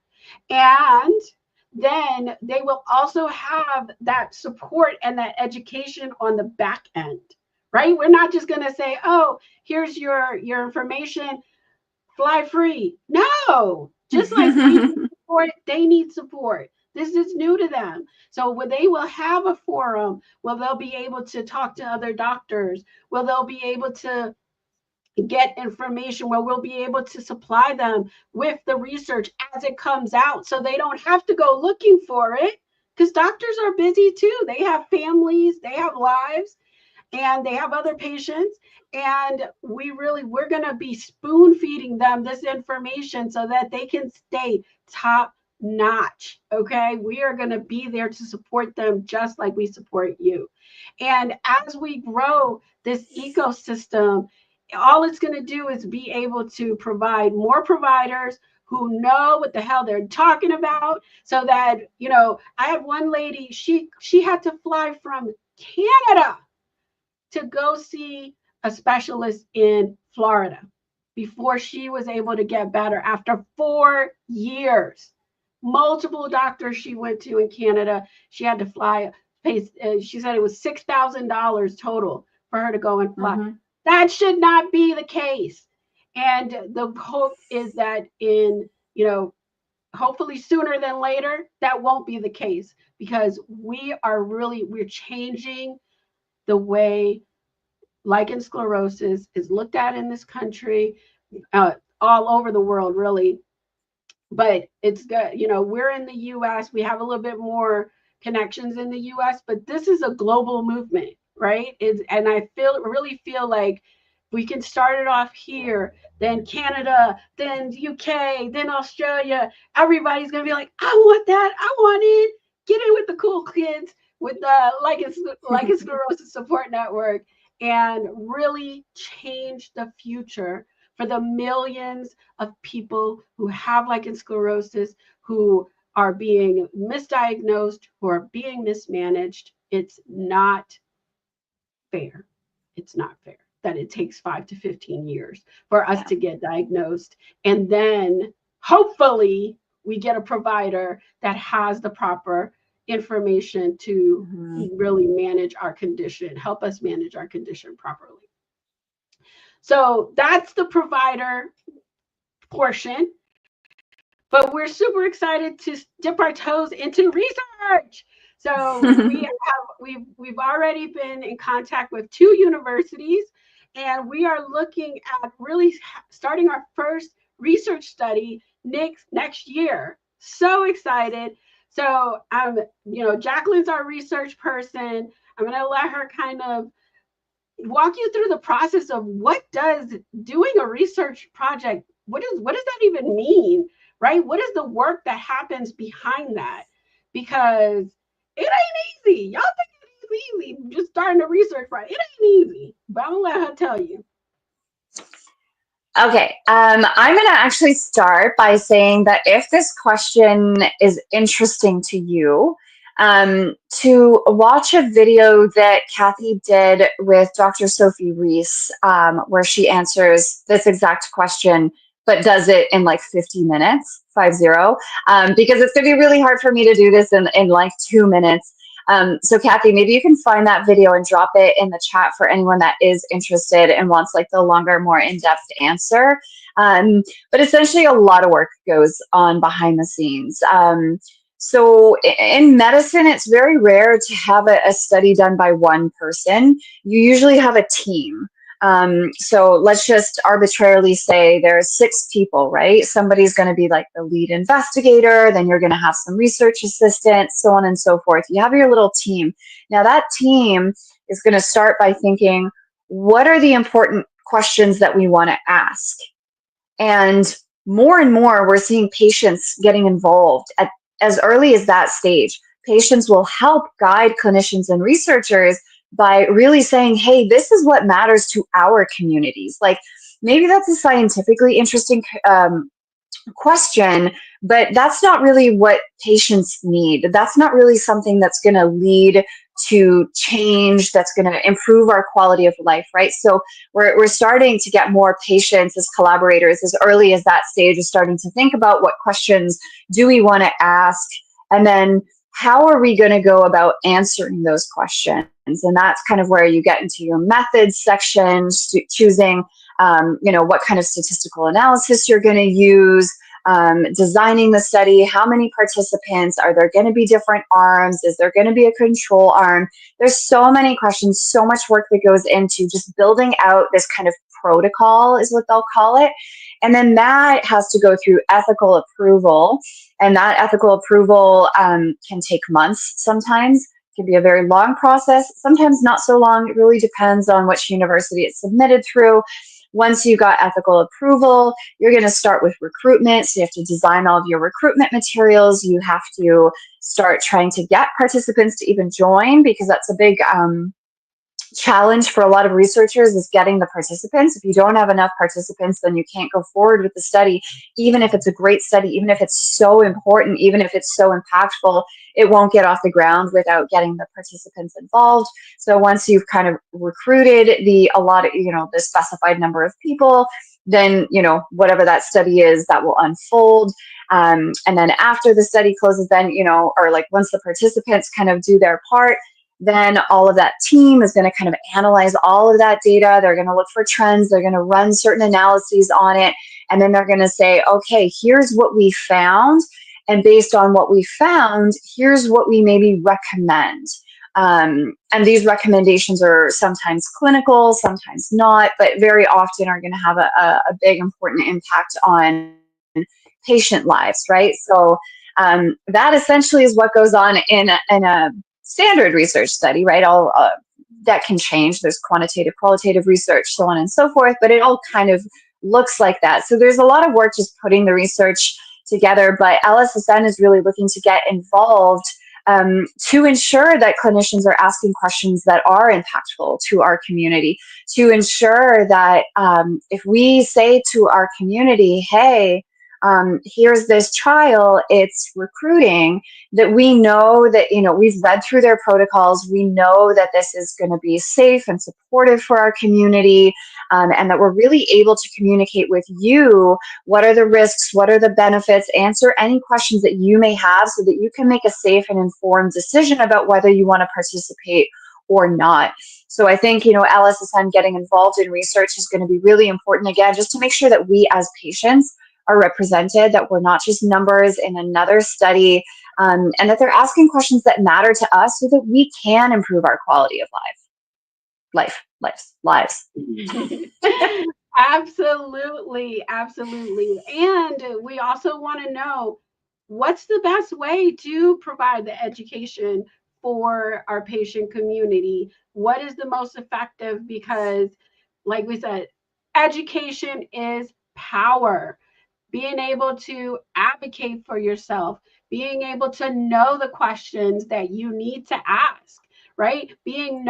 and then they will also have that support and that education on the back end, right? We're not just going to say, oh, here's your information, fly free. No, just like we need support, they need support. This is new to them. So when they will have a forum, well, they'll be able to talk to other doctors. Well, they'll be able to get information where we'll be able to supply them with the research as it comes out so they don't have to go looking for it, because doctors are busy too. They have families, they have lives, and they have other patients, and we're going to be spoon feeding them this information so that they can stay top notch. Okay, we are going to be there to support them just like we support you. And as we grow this ecosystem, all it's going to do is be able to provide more providers who know what the hell they're talking about, so that, I have one lady, she had to fly from Canada to go see a specialist in Florida before she was able to get better after 4 years. Multiple doctors she went to in Canada. She had to fly. She said it was $6,000 total for her to go and fly. Mm-hmm. That should not be the case. And the hope is that hopefully sooner than later, that won't be the case, because we're changing the way lichen sclerosis is looked at in this country, all over the world, really. But it's good. We're in the US. We have a little bit more connections in the US, but this is a global movement, right? And I really feel like we can start it off here, then Canada, then UK, then Australia. Everybody's going to be like, I want that. I want it. Get in with the cool kids with the lichen sclerosis support network, and really change the future for the millions of people who have lichen sclerosis, who are being misdiagnosed, who are being mismanaged. It's not fair. It's not fair that it takes 5 to 15 years for us to get diagnosed. And then hopefully we get a provider that has the proper information to really manage our condition, help us manage our condition properly. So that's the provider portion. But we're super excited to dip our toes into research. So we've already been in contact with 2 universities, and we are looking at really starting our first research study next year. So excited. So Jaclyn's our research person. I'm going to let her kind of walk you through the process of what does doing a research project, what does that even mean, right? What is the work that happens behind that? Because it ain't easy. Y'all think it's easy just starting a research project. It ain't easy, but I'm gonna let her tell you. Okay, I'm going to actually start by saying that if this question is interesting to you, to watch a video that Kathy did with Dr. Sophie Reese, where she answers this exact question, but does it in like 50 minutes, 50, because it's going to be really hard for me to do this in like 2 minutes. So Kathy, maybe you can find that video and drop it in the chat for anyone that is interested and wants like the longer, more in-depth answer. But essentially a lot of work goes on behind the scenes. So in medicine, it's very rare to have a study done by one person. You usually have a team. So let's just arbitrarily say there's 6 people, right? Somebody's going to be like the lead investigator, then you're going to have some research assistants, so on and so forth. You have your little team. Now that team is going to start by thinking, what are the important questions that we want to ask? And more, we're seeing patients getting involved at as early as that stage. Patients will help guide clinicians and researchers by really saying, hey, this is what matters to our communities. Like maybe that's a scientifically interesting question, but that's not really what patients need. That's not really something that's going to lead to change, that's going to improve our quality of life, right? So we're starting to get more patients as collaborators as early as that stage of starting to think about what questions do we want to ask, and then how are we going to go about answering those questions? And that's kind of where you get into your methods section, choosing what kind of statistical analysis you're going to use, designing the study, how many participants, are there going to be different arms, is there going to be a control arm? There's so many questions, so much work that goes into just building out this kind of protocol is what they'll call it. And then that has to go through ethical approval. And that ethical approval can take months sometimes. It can be a very long process, sometimes not so long. It really depends on which university it's submitted through. Once you got ethical approval, you're going to start with recruitment. So you have to design all of your recruitment materials. You have to start trying to get participants to even join, because that's a big challenge for a lot of researchers, is getting the participants. If you don't have enough participants, then you can't go forward with the study. Even if it's a great study, even if it's so important, even if it's so impactful, it won't get off the ground without getting the participants involved. So once you've kind of recruited the specified number of people, then whatever that study is, that will unfold. And then after the study closes, then or like once the participants kind of do their part, then all of that team is going to kind of analyze all of that data. They're going to look for trends. They're going to run certain analyses on it. And then they're going to say, okay, here's what we found. And based on what we found, here's what we maybe recommend. And these recommendations are sometimes clinical, sometimes not, but very often are going to have a big important impact on patient lives, right? So that essentially is what goes on in a standard research study, right? All that can change. There's quantitative, qualitative research, so on and so forth, but it all kind of looks like that. So there's a lot of work just putting the research together, but LSSN is really looking to get involved to ensure that clinicians are asking questions that are impactful to our community, to ensure that if we say to our community, hey, here's this trial, it's recruiting, that we know that, we've read through their protocols, we know that this is going to be safe and supportive for our community, and that we're really able to communicate with you what are the risks, what are the benefits, answer any questions that you may have so that you can make a safe and informed decision about whether you want to participate or not. So I think, LSSN getting involved in research is going to be really important, again, just to make sure that we as patients are represented, that we're not just numbers in another study, and that they're asking questions that matter to us so that we can improve our quality of lives. Absolutely, absolutely. And we also want to know, what's the best way to provide the education for our patient community? What is the most effective? Because, like we said, education is power. Being able to advocate for yourself, being able to know the questions that you need to ask, right? Being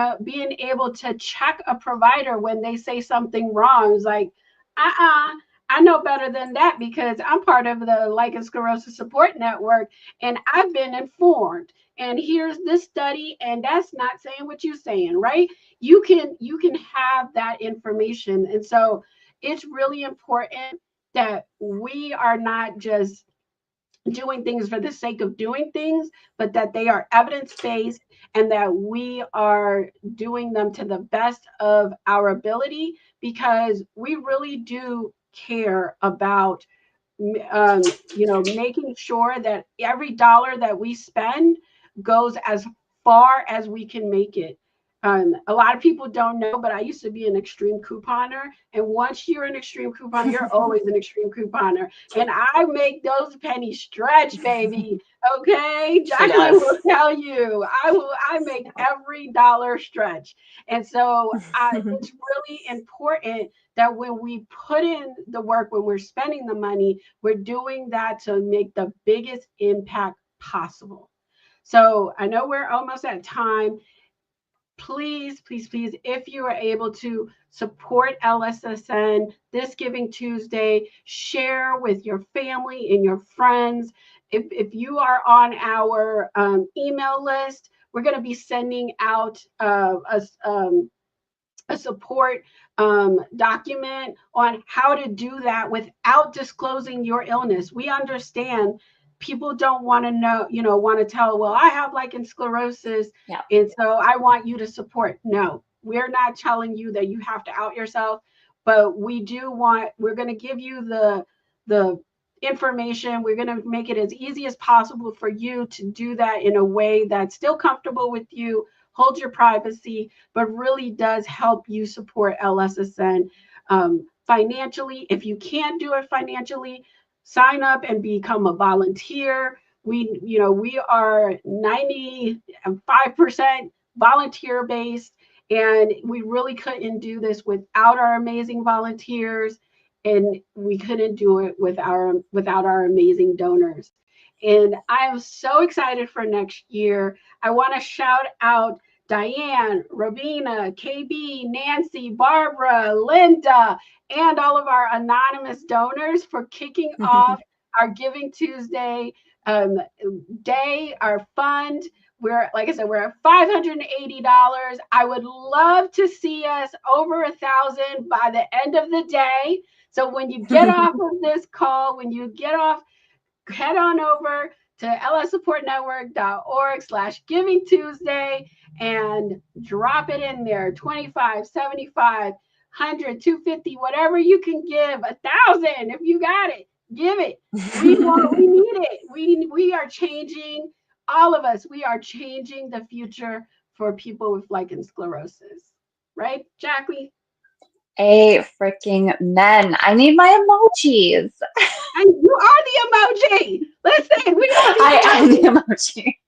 able to check a provider when they say something wrong. It's like, I know better than that, because I'm part of the Lichen Sclerosus Support Network, and I've been informed. And here's this study, and that's not saying what you're saying, right? You can have that information, and so it's really important that we are not just doing things for the sake of doing things, but that they are evidence-based and that we are doing them to the best of our ability, because we really do care about making sure that every dollar that we spend goes as far as we can make it. A lot of people don't know, but I used to be an extreme couponer. And once you're an extreme couponer, you're always an extreme couponer. And I make those pennies stretch, baby. Okay, Jaclyn will tell you, I make every dollar stretch. And so it's really important that when we put in the work, when we're spending the money, we're doing that to make the biggest impact possible. So I know we're almost at time. Please, please, please, if you are able to support LSSN this Giving Tuesday, share with your family and your friends. If you are on our email list, we're going to be sending out a support document on how to do that without disclosing your illness. We understand people don't want to know, want to tell, well, I have lichen sclerosus, and so I want you to support. No, we're not telling you that you have to out yourself. but we're going to give you the information. We're going to make it as easy as possible for you to do that in a way that's still comfortable with you, hold your privacy, but really does help you support LSSN financially. If you can't do it financially, sign up and become a volunteer. We are 95% volunteer based, and we really couldn't do this without our amazing volunteers, and we couldn't do it without our amazing donors. And I am so excited for next year. I want to shout out Diane, Ravina, KB, Nancy, Barbara, Linda, and all of our anonymous donors for kicking off our Giving Tuesday day, our fund. We're, like I said, we're at $580. I would love to see us over 1,000 by the end of the day. So when you get off of this call, when you get off, head on over to lssupportnetwork.org/Giving Tuesday and drop it in there. 25, 75, 100, 250, whatever you can give, 1,000 if you got it. Give it. We need it. We are changing, all of us. We are changing the future for people with lichen sclerosus. Right, Jaclyn? Amen. I need my emojis. And you are the emoji. Listen, we are the I am the emoji.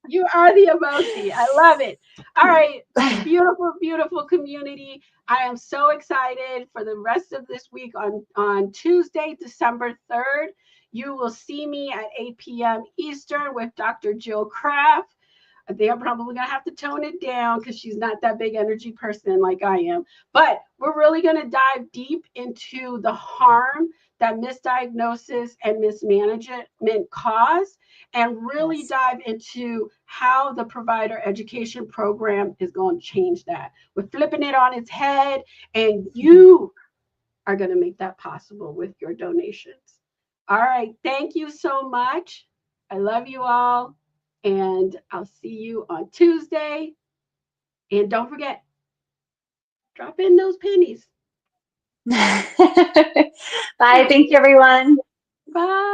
You are the emoji. I love it. All right. Beautiful, beautiful community. I am so excited for the rest of this week. On Tuesday, December 3rd, you will see me at 8 p.m. Eastern with Dr. Jill Kraft. They are probably going to have to tone it down because she's not that big energy person like I am. But we're really going to dive deep into the harm that misdiagnosis and mismanagement cause, and really dive into how the provider education program is going to change that. We're flipping it on its head, and you are going to make that possible with your donations. All right. Thank you so much. I love you all. And I'll see you on Tuesday. And don't forget, drop in those pennies. Bye. Thank you, everyone. Bye.